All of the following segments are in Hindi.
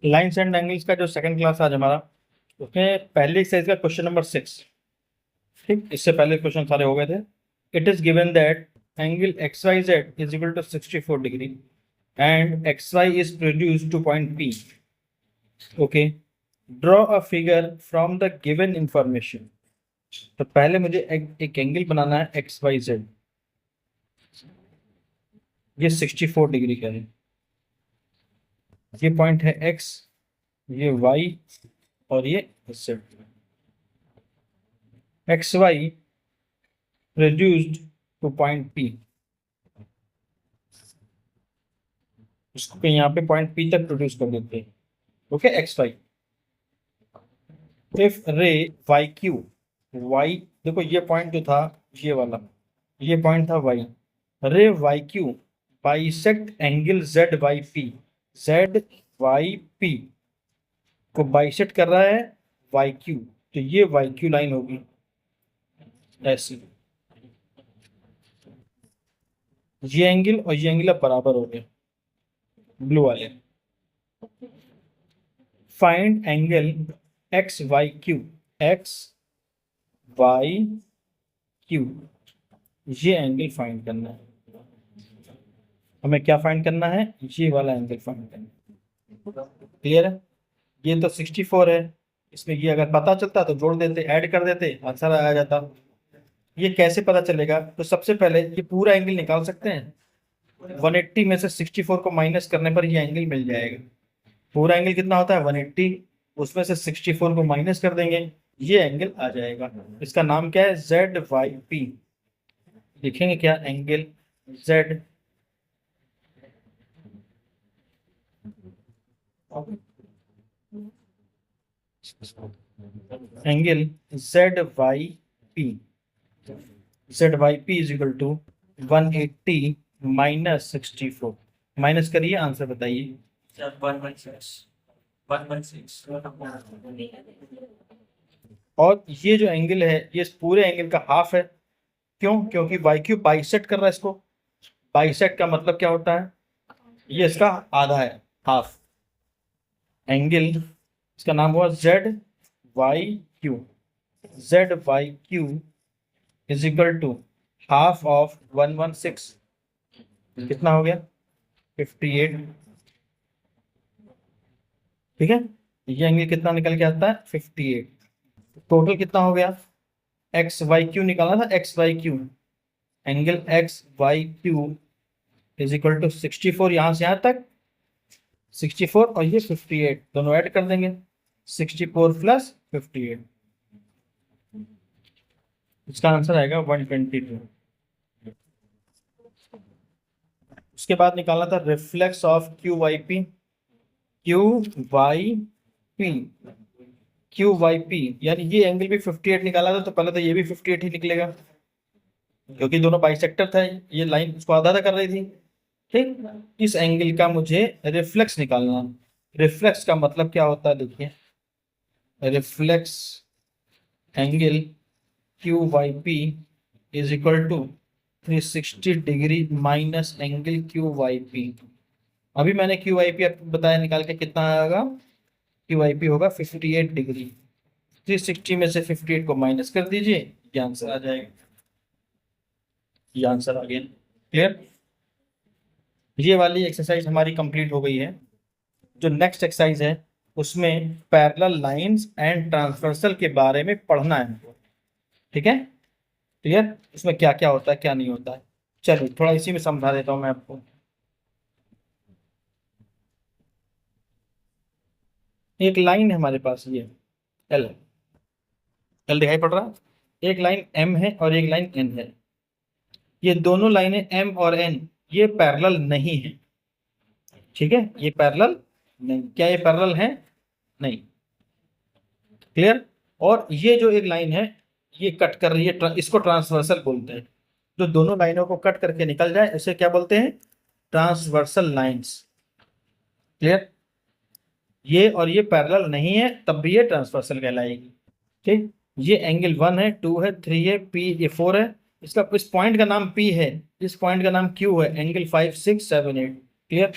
लाइन्स एंड एंगल्स का जो सेकंड क्लास आज हमारा, उसमें पहले एक्सरसाइज का क्वेश्चन नंबर 6। ठीक, इससे पहले क्वेश्चन सारे हो गए थे। It is given that angle X Y Z is equal to 64 degree and X Y is produced to point P. Okay, draw a figure from the given information. तो पहले मुझे एक एंगल बनाना है एक्स वाई जेड। ये 64 डिग्री का है, ये पॉइंट है एक्स, ये वाई और ये Z. X Y reduced to point P। इसको यहाँ पे पॉइंट P तक प्रोड्यूस कर देते हैं। Okay, X Y. If ray Y Q, Y देखो ये पॉइंट जो था, ये वाला, ये पॉइंट था Y. Ray Y Q bisect angle Z Y P, Z Y P को बाइसेक्ट कर रहा है वाई क्यू, तो ये वाई क्यू लाइन होगी ऐसी। ये एंगल और ये एंगल अब बराबर हो गए, ब्लू वाले। Find angle X Y Q, X Y Q, ये एंगल फाइंड करना है हमें। क्या फाइंड करना है? ये वाला एंगल फाइंड करना है। क्लियर है? ये तो 64 है, इसमें ये अगर पता चलता तो जोड़ देते, ऐड कर देते, आंसर आ जाता। ये कैसे पता चलेगा? तो सबसे पहले ये पूरा एंगल निकाल सकते हैं। 180 में से 64 को माइनस करने पर ये एंगल मिल जाएगा। पूरा एंगल कितना होता है? 180, उसमें से 64 को माइनस कर देंगे, ये एंगल आ जाएगा। इसका नाम क्या है? Z Y P. लिखेंगे क्या? Angle Z angle Z Y P, Z Y P is equal to 180 minus 64। Minus करिए, आंसर बताइए। 116। और ये जो एंगल है ये इस पूरे एंगल का हाफ है। क्यों? क्योंकि वाई क्यू बाइसेक्ट कर रहा है इसको। बाइसेक्ट का मतलब क्या होता है? ये इसका आधा है, हाफ। एंगल इसका नाम हुआ Z Y Q, Z Y Q is equal to half of 116। कितना हो गया? 58। ठीक है, ये एंगल कितना निकल के आता है? 58। टोटल कितना हो गया? एक्स वाई क्यू निकालना था, X Y Q. Angle X Y Q is equal to 64, यहां से यहां तक 64 और ये 58 दोनों ऐड कर देंगे, 64 प्लस 58। इसका आंसर आएगा 122। उसके बाद निकालना था reflex of Q Y P, Q Y P, Q Y P. यानी ये एंगल भी 58 निकाला था, तो पहले तो ये भी 58 ही निकलेगा, क्योंकि दोनों बाइसेक्टर था। ये लाइन उसको आधा आधा कर रही थी। ठीक, इस एंगल का मुझे रिफ्लेक्स निकालना। रिफ्लेक्स का मतलब क्या होता है? देखिए, reflex angle Q Y P is equal to 360 degree minus angle Q Y P. अभी मैंने क्यू वाई पी आपको बताया निकाल के, कितना आएगा? क्यू वाई पी होगा 58 डिग्री। 360 में से 58 को माइनस कर दीजिए, ये आंसर आ जाएगा। ये आंसर आ गया। क्लियर? ये वाली एक्सरसाइज हमारी कंप्लीट हो गई है। जो नेक्स्ट एक्सरसाइज है उसमें पैरेलल लाइंस एंड ट्रांसवर्सल के बारे में पढ़ना है हमको। ठीक है? क्लियर? इसमें क्या क्या होता है, क्या नहीं होता है। चलिए थोड़ा इसी में समझा देता हूं मैं आपको। एक लाइन है हमारे पास, ये एल, एल दिखाई पड़ रहा है। एक लाइन एम है और एक लाइन एन है। ये दोनों लाइनें एम और एन ये पैरेलल नहीं है। ठीक है, ये पैरेलल नहीं। क्या ये पैरेलल है? नहीं। क्लियर? और ये जो एक लाइन है ये कट कर रही है, इसको ट्रांसवर्सल बोलते हैं। जो दोनों लाइनों को कट करके निकल जाए इसे क्या बोलते हैं? Transversal lines. क्लियर? ये और ये पैरेलल नहीं है, तब भी ये ट्रांसवर्सल कहलाएगी। ठीक, ये एंगल 1 है, 2 है, 3 है, पी ये 4 है। इसका इस पॉइंट का नाम P है, इस पॉइंट का नाम Q है। एंगल 5 6 7 8। क्लियर?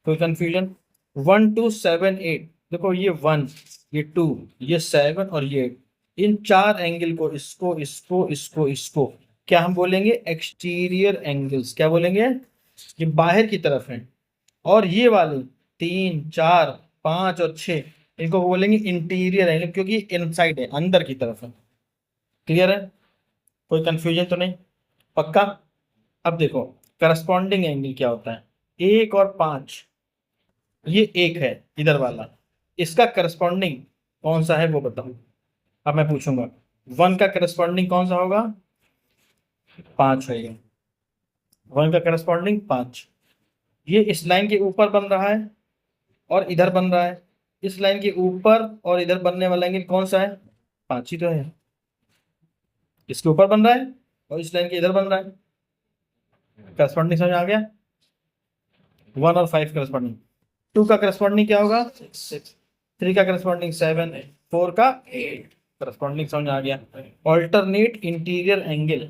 कोई कंफ्यूजन? 1278, देखो ये 1, ये 2, ये 7 और ये 8, इन चार एंगल को, इसको इसको इसको इसको क्या हम बोलेंगे? Exterior angles. क्या बोलेंगे? ये बाहर की तरफ है। और ये वाले 3, 4, 5 और 6, इनको बोलेंगे इंटीरियर एंगल, क्योंकि इनसाइड है, अंदर की तरफ है। क्लियर है? कोई कंफ्यूजन तो नहीं? पक्का? अब देखो करस्पॉन्डिंग एंगल क्या होता है। 1 और 5, ये एक है इधर वाला, इसका करस्पॉन्डिंग कौन सा है वो बताओ। अब मैं पूछूंगा 1 का करस्पॉन्डिंग कौन सा होगा? 5 है ये। 1 का करस्पॉन्डिंग 5। ये इस लाइन के ऊपर बन रहा है और इधर बन रहा है। इस लाइन के ऊपर और इधर बनने वाला एंगल कौन सा है? 5 ही तो है। इसके ऊपर बन रहा है और इस लाइन के इधर बन रहा है। करस्पॉन्डिंग समझ आ गया? 1 और 5 करस्पॉन्डिंग। 2 का करस्पॉन्डिंग क्या होगा? 6। 3 का करस्पॉन्डिंग 7। 4 का 8। करस्पॉन्डिंग समझ आ गया? Alternate interior angle,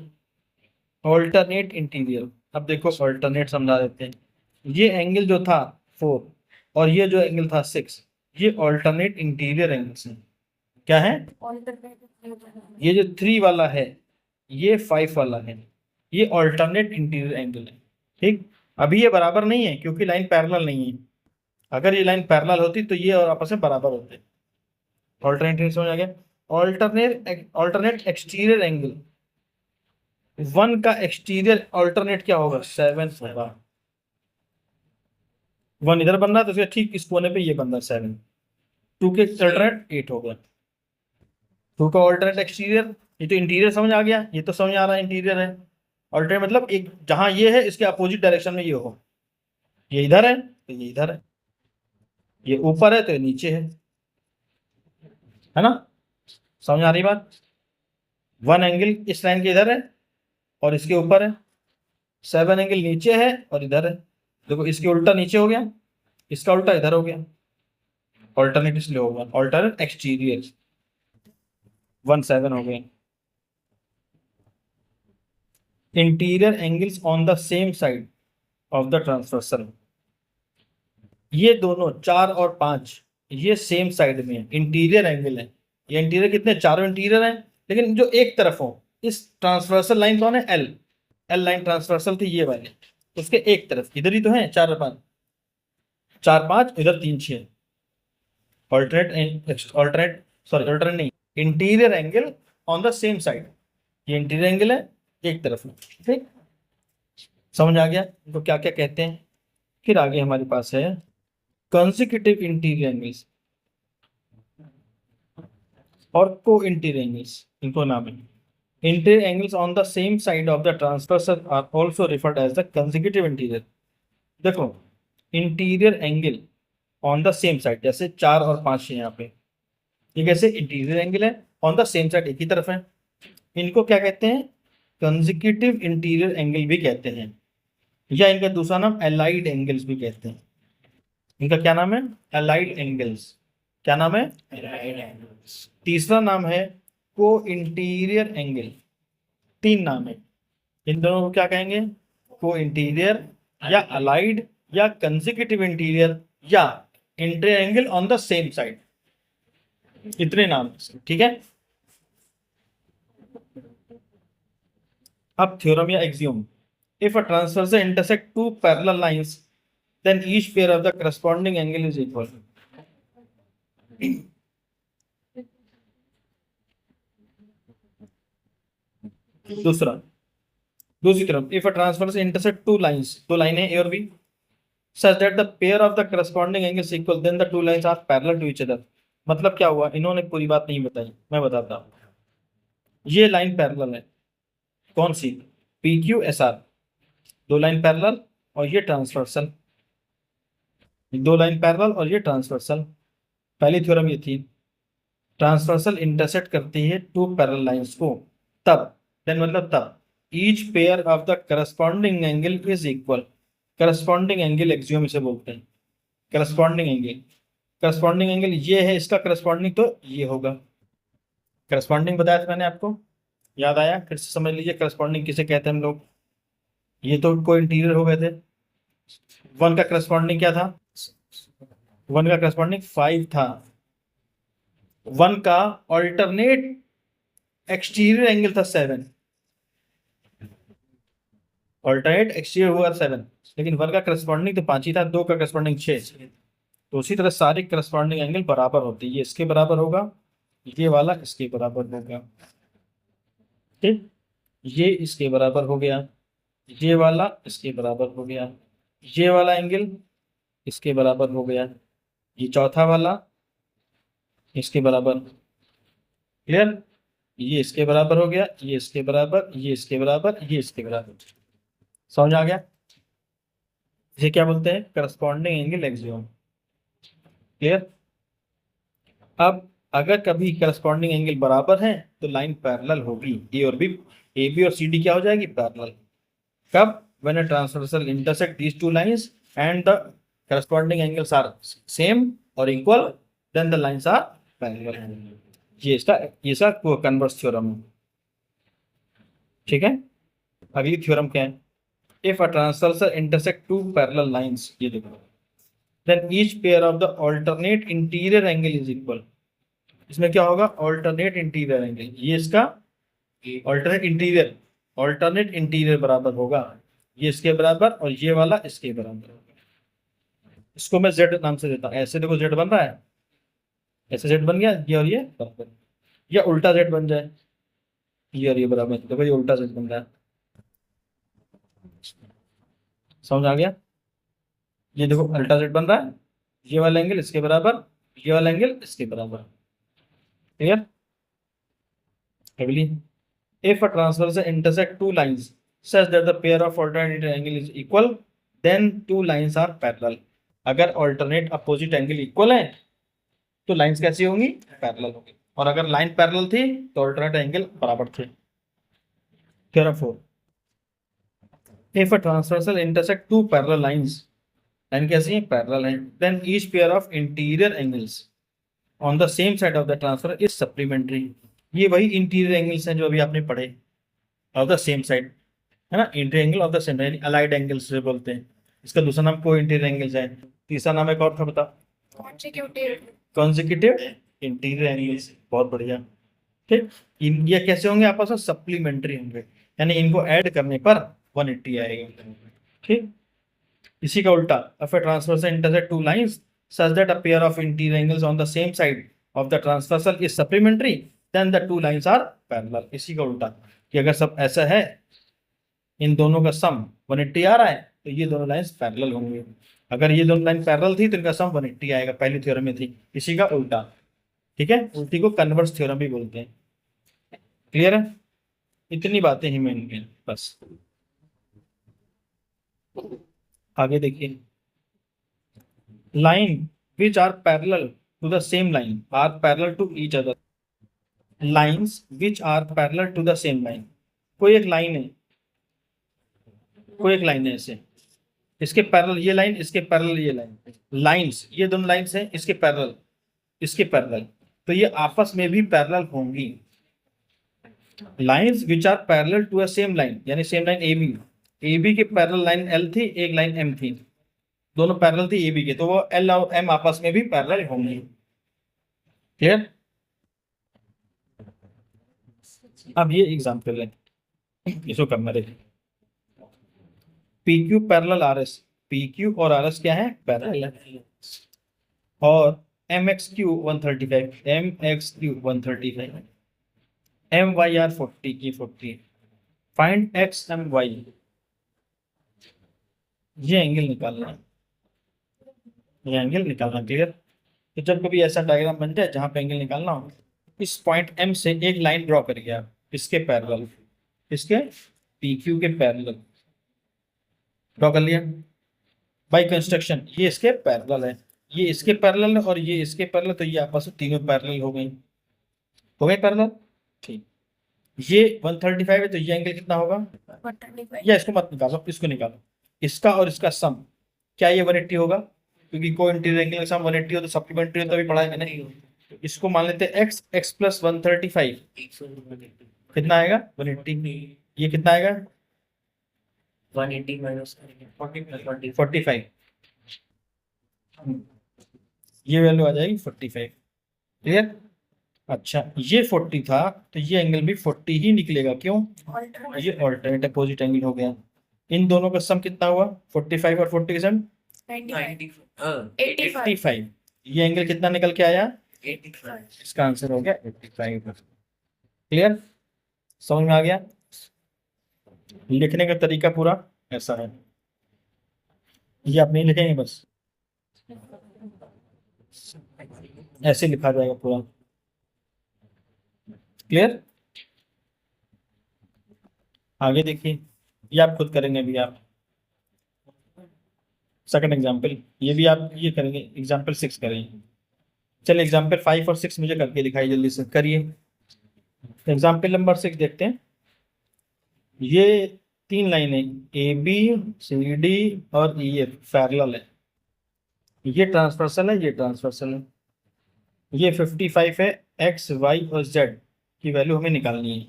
alternate interior. अब देखो ऑल्टरनेट समझा देते हैं। ये एंगल जो था 4 और ये जो एंगल था 6, ये ऑल्टरनेट इंटीरियर एंगल्स हैं। क्या है? ये जो 3 वाला है, ये 5 वाला है, ये ऑल्टरनेट इंटीरियर एंगल है। ठीक। अभी ये बराबर नहीं है क्योंकि लाइन पैरेलल नहीं है। अगर ये लाइन पैरेलल होती तो ये और आपस में बराबर होते। ऑल्टरनेट समझ आ गया? ऑल्टरनेट एक्सटीरियर एंगल, 1 का एक्सटीरियर ऑल्टरनेट क्या होगा? 7 होगा। 1 इधर बन रहा है तो उसके ठीक इस कोने पे ये बन रहा है 7। 2 के ऑल्टरनेट 8 हो गया। 2 का ऑल्टरनेट एक्सटीरियर, ये तो इंटीरियर समझ आ गया, ये तो समझ आ रहा है इंटीरियर है। ऑल्टरनेट मतलब एक जहां ये है इसके अपोजिट डायरेक्शन में ये हो। ये इधर है तो ये इधर है, ये ऊपर है तो ये नीचे है ना? समझ आ रही बात? 1 एंगल इस लाइन के इधर है और इसके ऊपर है। 7 एंगल नीचे है और इधर है। देखो इसके उल्टा नीचे हो गया, इसका उल्टा इधर हो गया। ऑल्टरनेट इसलिए होगा ऑल्टरनेट एक्सटीरियर। 1 7 हो गए। Interior angles on the same side of the transversal, ये दोनों 4 और 5 ये सेम साइड में इंटीरियर एंगल है। ये इंटीरियर कितने? चारों इंटीरियर हैं, लेकिन जो एक तरफ हो। इस ट्रांसवर्सल लाइन कौन है? एल। एल लाइन ट्रांसवर्सल थी ये वाली, उसके एक तरफ इधर ही तो है 4 और 5। 4 5 इधर 3 6। ऑल्टरनेट सॉरी ऑल्टरनेट नहीं, interior angle on the same side. ये इंटीरियर एंगल है एक तरफ में। ठीक, समझ आ गया तो क्या क्या कहते हैं? फिर आगे हमारे पास है कंसेक्यूटिव इंटीरियर एंगल्स और को इंटीरियर एंगल्स, इनको नाम है। Interior angles on the same side of the transversal are also referred as the consecutive interior. देखो interior angle on the same side, जैसे 4 और 5 है यहाँ पे, ये कैसे इंटीरियर एंगल है ऑन द सेम साइड, एक ही तरफ है। इनको क्या कहते हैं? कंसेक्यूटिव इंटीरियर एंगल भी कहते हैं, या इनका दूसरा नाम एलाइड एंगल्स भी कहते हैं। इनका क्या नाम है? Allied angles. क्या नाम है? Allied angles. तीसरा नाम है को इंटीरियर एंगल। 3 नाम है। इन दोनों को क्या कहेंगे? को इंटीरियर या अलाइड या कंसेक्यूटिव इंटीरियर या interior angle on the same side, इतने नाम। ठीक है। अब थ्योरम या axiom. If a transversal intersect two parallel lines then each pair of the corresponding angle is equal. दूसरी तरफ if a transverse intersect two lines, दो लाइनें A और B, such that the pair of the corresponding angles equal, then the two lines are parallel to each other. मतलब क्या हुआ? इन्होंने पूरी बात नहीं बताई, मैं बताता हूँ। ये लाइन पैरेलल है, कौन सी? PQSR, दो लाइन पैरेलल और ये ट्रांसवर्सल, दो लाइन पैरेलल और ये ट्रांसवर्सल। पहली थ्योरम ये थी ट्रांसवर्सल इंटरसेक्ट करती है टू पैरेलल लाइंस को, तब देन मतलब तब each pair of the corresponding angle is equal. Corresponding angle axiom इसे बोलते हैं। करस्पॉन्डिंग एंगल, करस्पॉन्डिंग एंगल ये है, इसका करस्पॉन्डिंग तो ये होगा। करस्पॉन्डिंग बताया था मैंने आपको, याद आया? फिर से समझ लीजिए करस्पॉन्डिंग किसे कहते हैं हम लोग। ये तो को इंटीरियर हो गए थे। 1 का करस्पॉन्डिंग क्या था? 1 का करस्पॉन्डिंग 5 था। 1 का ऑल्टरनेट एक्सटीरियर एंगल था 7, ऑल्टरनेट एक्सटीरियर हुआ 7, लेकिन 1 का करस्पॉन्डिंग तो 5 ही था, 2 का करस्पॉन्डिंग 6। तो उसी तरह सारे करस्पॉन्डिंग एंगल बराबर होते हैं, ये इसके बराबर होगा, ये वाला इसके बराबर होगा, ठीक, ये इसके बराबर हो गया, ये वाला इसके बराबर हो गया, ये वाला एंगल इसके बराबर हो गया, ये चौथा वाला इसके बराबर, क्लियर, ये इसके बराबर हो गया, ये इसके बराबर, ये इसके बराबर, ये इसके बराबर। समझ आ गया? इसे क्या बोलते हैं? Corresponding angle axiom. क्लियर? अब अगर कभी करस्पॉन्डिंग एंगल बराबर है तो लाइन पैरेलल होगी, ए बी और सी डी क्या हो जाएगी? पैरेलल। कब? When a transversal intersect these two lines and the corresponding angles are same और equal, then the lines are parallel. ये इसका कन्वर्स थ्योरम है, ठीक है। अगली थ्योरम क्या है? If a transversal intersect two parallel lines, ये देखो, then each pair of the alternate interior angle is equal. इसमें क्या होगा? ऑल्टरनेट इंटीरियर एंगल, ये इसका ऑल्टरनेट इंटीरियर बराबर होगा, ये इसके बराबर और ये वाला इसके बराबर होगा। इसको मैं जेड नाम से देता हूँ, ऐसे देखो जेड बन रहा है, ऐसे जेड बन गया, ये और ये बराबर, या उल्टा जेड बन जाए, ये और ये बराबर, देखो ये उल्टा जेड बन रहा है। समझ आ गया? ये देखो उल्टा जेड बन रहा है, ये वाला एंगल इसके बराबर, ये वाला एंगल इसके बराबर। क्लियर? अगली, if a transversal intersect two lines such that the pair of alternate angle is equal, then two lines are parallel। अगर alternate opposite angle equal है तो लाइंस कैसी होंगी? पैरेलल होंगी। और अगर लाइन पैरेलल थी तो alternate angle बराबर थे। Theorem 4, if a transversal intersect two parallel lines, line कैसी है? पैरेलल है, then each pair of interior angles on the same side of the transfer is supplementary। ये वही इंटीरियर एंगल्स हैं जो अभी आपने पढ़े, ऑफ द सेम साइड, है ना, interior angle of the same side, allied angles से बोलते हैं। इसका दूसरा नाम को इंटीरियर एंगल्स है, तीसरा नाम एक और था, बता। Consecutive interior angles. बहुत बढ़िया, ठीक। ये कैसे होंगे? आपस में सप्लीमेंट्री होंगे, यानी इनको ऐड करने पर 180 आएगा, ठीक। इसी का उल्टा, if a transversal intersect two lines such that a pair of interior angles on the same side of the transversal is supplementary, then the two lines are parallel। इसी का उल्टा, कि अगर सब ऐसा है, इन दोनों का सम 180 आ रहा है, तो ये दोनों लाइंस पैरेलल होंगे। अगर ये दोनों लाइन पैरेलल थी तो इनका सम 180 आएगा, पहली थ्योरम में थी। इसी का उल्टा, ठीक है, उल्टी को कन्वर्स थ्योरम भी बोलते हैं। क्लियर है? इतनी बातें ही मेन मेन, बस। आगे देखिए, line which are parallel to the same line are parallel to each other. Lines which are parallel to the same line, कोई एक लाइन है, कोई एक लाइन है ऐसे, इसके पैरेलल ये लाइन, इसके पैरेलल ये लाइन, लाइंस, ये दोनों लाइंस हैं इसके पैरेलल, इसके पैरेलल, तो ये आपस में भी पैरेलल होंगी। Lines which are parallel to a same line, यानी सेम लाइन ए बी के पैरेलल लाइन एल थी, एक लाइन एम थी, दोनों पैरेलल थी ए बी के, तो वो एल और एम आपस में भी पैरेलल होंगी। क्लियर? अब ये एग्जांपल है, इसको करना देखिए, P Q parallel R S, P Q और आर एस क्या है? पैरेलल है। और M X Q 135, M X Q 135, M Y R 40 की 40, फाइंड एक्स एम वाई, ये एंगल निकालना है, ये एंगल निकालना। क्लियर? तो जब कभी ऐसा डायग्राम बन जाए जहां पे एंगल निकालना हो, इस पॉइंट एम से एक लाइन ड्रॉ करिए आप, इसके पैरेलल, इसके पी क्यू के पैरेलल ड्रॉ कर लिया बाय कंस्ट्रक्शन, ये इसके पैरेलल है, ये इसके पैरेलल है और ये इसके पैरेलल, तो ये आपस में तीनों पैरेलल हो गई, हो गए पैरेलल, ठीक। ये 135 है तो ये एंगल कितना होगा? 135। या इसको मत निकालो, इसको निकालो, इसका और इसका सम, क्या ये 180 होगा? क्योंकि कोई इंटीरियर एंगल का सम 180 हो तो सप्लीमेंट्री हो, तो अभी पढ़ा है मैंने। इसको मान लेते हैं x प्लस 135, कितना आएगा? 180। ये कितना आएगा? 180 माइनस 45। ये वैल्यू आ जाएगी 45। क्लियर? अच्छा, ये 40 था तो ये एंगल भी 40 ही निकलेगा। क्यों? ये ऑल्टरनेट अपोजिट एंगल हो गया। इन दोनों का सम कितना हुआ? 45 और 40 का सम 85। ये एंगल कितना निकल के आया? 85। इसका आंसर हो गया 85। क्लियर? समझ में आ गया? लिखने का तरीका पूरा ऐसा है, ये आप नहीं लिखेंगे, बस ऐसे लिखा जाएगा पूरा। क्लियर? आगे देखिए, ये आप खुद करेंगे अभी आप। सेकंड एग्जाम्पल, ये भी आप ये करेंगे, एग्जाम्पल 6 करेंगे। चलिए एग्जाम्पल 5 और 6 मुझे करके दिखाइए, जल्दी से करिए। एग्जाम्पल नंबर 6 देखते हैं। ये 3 लाइनें ए बी सी डी और ई एफ पैरेलल है। ये ट्रांसवर्सल है, ये ट्रांसवर्सल है। ये 55 है। एक्स वाई और जेड की वैल्यू हमें निकालनी है।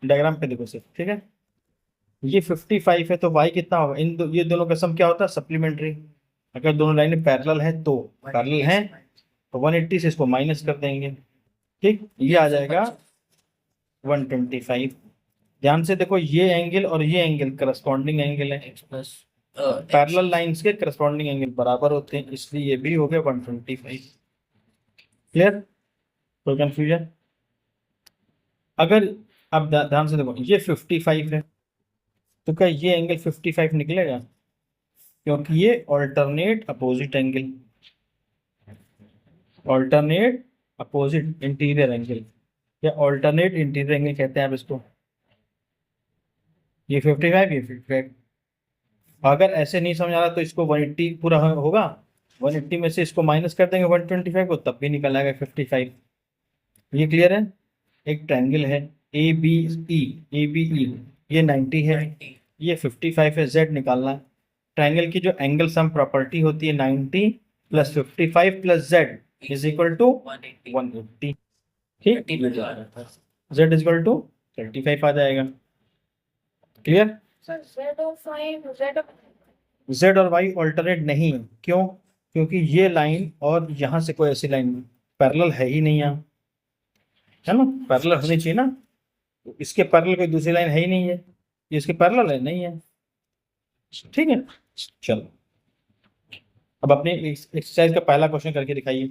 डायग्राम पे देखो सिर्फ, ठीक है। ये 55 है तो वाई कितना होगा? ये दोनों का सम क्या होता है? सप्लीमेंट्री। अगर दोनों लाइनें पैरेलल हैं तो पैरेलल हैं तो 180 से इसको माइनस कर देंगे। ठीक, ये आ जाएगा 125। ध्यान से देखो, ये एंगल और ये एंगल करस्पॉन्डिंग एंगल है। पैरेलल लाइंस के करस्पॉन्डिंग एंगल बराबर होते हैं, इसलिए ये भी हो गया 125। क्लियर? कोई कंफ्यूजन? अगर अब ध्यान से देखो, ये 55 है तो क्या ये एंगल 55 निकलेगा? क्योंकि ये alternate opposite angle, alternate opposite interior angle या ऑल्टरनेट इंटीरियर एंगल कहते हैं आप इसको। ये 55, ये 55। अगर ऐसे नहीं समझ आ रहा तो इसको 180 पूरा होगा, 180 में से इसको माइनस कर देंगे 125 को, तब भी निकल आएगा 55। ये क्लियर है? एक ट्रायंगल है A B E, A B E, ये 90 है, ये 55 है, जेड निकालना है। ट्रायंगल की जो एंगल सम प्रॉपर्टी होती है 90 plus 55 plus Z is equal to 180। ठीक, जेड इज इक्वल टू 35 आ जाएगा। क्लियर? जेड और वाई ऑल्टरनेट नहीं है। क्यों? क्योंकि ये लाइन और यहाँ से कोई ऐसी लाइन पैरेलल है ही नहीं, यहाँ है ना, पैरेलल होनी चाहिए ना। इसके पैरेलल कोई दूसरी लाइन है ही नहीं है, ये इसके पैरेलल है नहीं है। ठीक है, चलो अब अपने एक्सरसाइज का पहला क्वेश्चन करके दिखाइए।